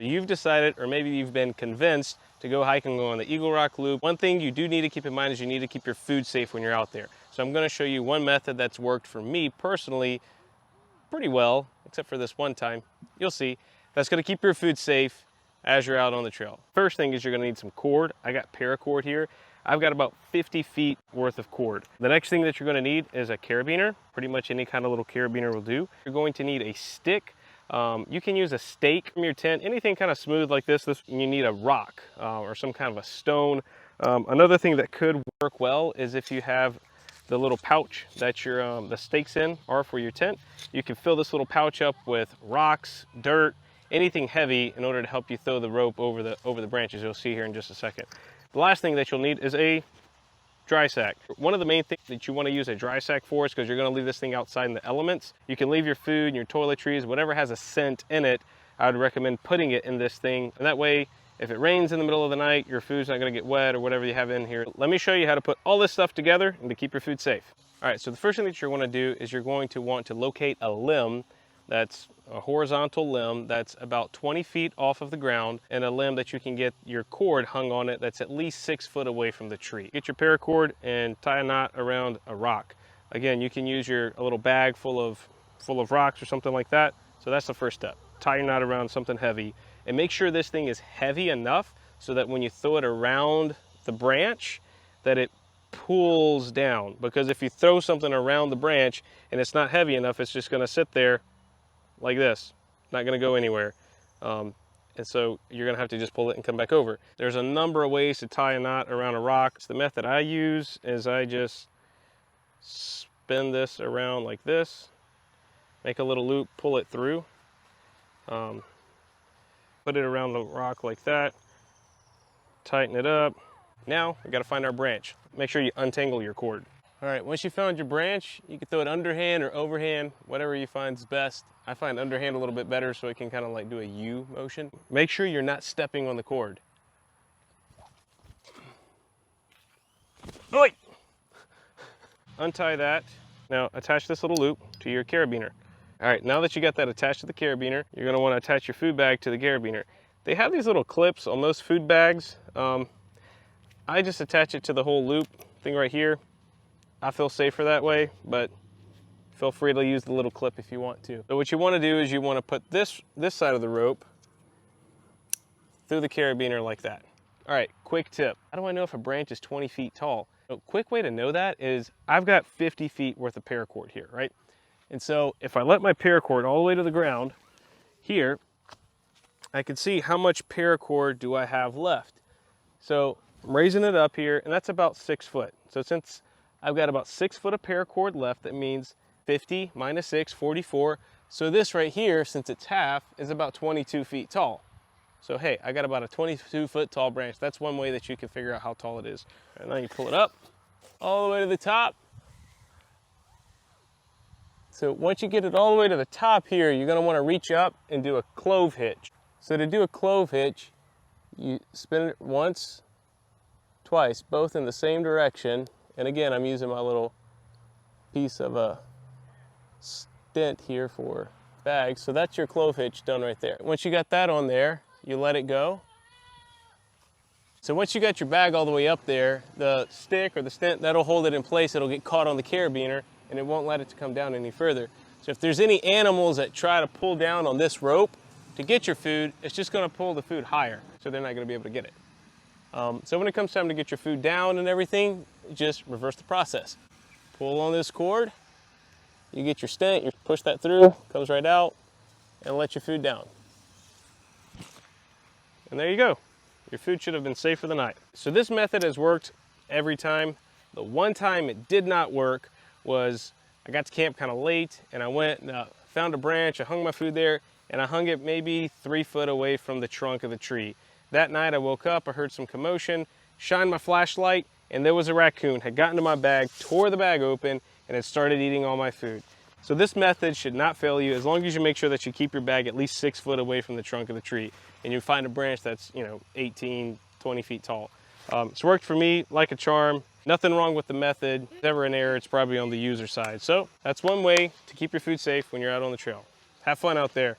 You've decided, or maybe you've been convinced, to go hiking on the Eagle Rock Loop. One thing you do need to keep in mind is you need to keep your food safe when you're out there. So I'm going to show you one method that's worked for me personally pretty well, except for this one time. You'll see. That's going to keep your food safe as you're out on the trail. First thing is you're going to need some cord. I got paracord here. I've got about 50 feet worth of cord. The next thing that you're going to need is a carabiner. Pretty much any kind of little carabiner will do. You're going to need a stick. You can use a stake from your tent, anything kind of smooth like this. You need a rock or some kind of a stone. Another thing that could work well is if you have the little pouch that your the stakes in are for your tent. You can fill this little pouch up with rocks, dirt, anything heavy in order to help you throw the rope over the branches. You'll see here in just a second. The last thing that you'll need is a dry sack. One of the main things that you want to use a dry sack for is because you're going to leave this thing outside in the elements. You can leave your food and your toiletries, whatever has a scent in it. I would recommend putting it in this thing, and that way if it rains in the middle of the night, your food's not going to get wet or whatever you have in here. Let me show you how to put all this stuff together and to keep your food safe. All right, so the first thing that you're going to do is you're going to want to locate a limb that's a horizontal limb that's about 20 feet off of the ground, and a limb that you can get your cord hung on it that's at least 6 foot away from the tree. Get your paracord and tie a knot around a rock. Again, you can use a little bag full of rocks or something like that. So that's the first step. Tie your knot around something heavy and make sure this thing is heavy enough so that when you throw it around the branch that it pulls down, because if you throw something around the branch and it's not heavy enough, it's just going to sit there like this, not going to go anywhere. And so you're going to have to just pull it and come back over. There's a number of ways to tie a knot around a rock. The method I use is I just spin this around like this, make a little loop, pull it through, put it around the rock like that, tighten it up. Now we got to find our branch. Make sure you untangle your cord. All right, once you found your branch, you can throw it underhand or overhand, whatever you find is best. I find underhand a little bit better so it can kind of like do a U motion. Make sure you're not stepping on the cord. Oi! Untie that. Now attach this little loop to your carabiner. All right, now that you got that attached to the carabiner, you're gonna wanna attach your food bag to the carabiner. They have these little clips on most food bags. I just attach it to the whole loop thing right here. I feel safer that way, but feel free to use the little clip if you want to. So what you want to do is you want to put this side of the rope through the carabiner like that. All right, quick tip. How do I know if a branch is 20 feet tall? A quick way to know that is I've got 50 feet worth of paracord here, right? And so if I let my paracord all the way to the ground here, I can see how much paracord do I have left. So I'm raising it up here, and that's about 6 foot. So since I've got about 6 foot of paracord left, that means 50 minus 6, 44. So this right here, since it's half, is about 22 feet tall. So hey, I got about a 22 foot tall branch. That's one way that you can figure out how tall it is. And now you pull it up all the way to the top. So once you get it all the way to the top here, you're gonna wanna reach up and do a clove hitch. So to do a clove hitch, you spin it once, twice, both in the same direction. And again, I'm using my little piece of a stent here for bags. So that's your clove hitch done right there. Once you got that on there, you let it go. So once you got your bag all the way up there, the stick or the stent, that'll hold it in place. It'll get caught on the carabiner and it won't let it to come down any further. So if there's any animals that try to pull down on this rope to get your food, it's just gonna pull the food higher. So they're not gonna be able to get it. So when it comes time to get your food down and everything, just reverse the process. Pull on this cord, you get your stent, you push that through, comes right out, and let your food down. And there you go. Your food should have been safe for the night. So this method has worked every time. The one time it did not work was I got to camp kind of late, and I went and found a branch, I hung my food there, and I hung it maybe 3 foot away from the trunk of the tree. That night I woke up, I heard some commotion, shined my flashlight, and there was a raccoon, had gotten to my bag, tore the bag open, and had started eating all my food. So this method should not fail you as long as you make sure that you keep your bag at least 6 foot away from the trunk of the tree, and you find a branch that's 18, 20 feet tall. It's worked for me like a charm. Nothing wrong with the method. If ever an error, it's probably on the user side. So that's one way to keep your food safe when you're out on the trail. Have fun out there.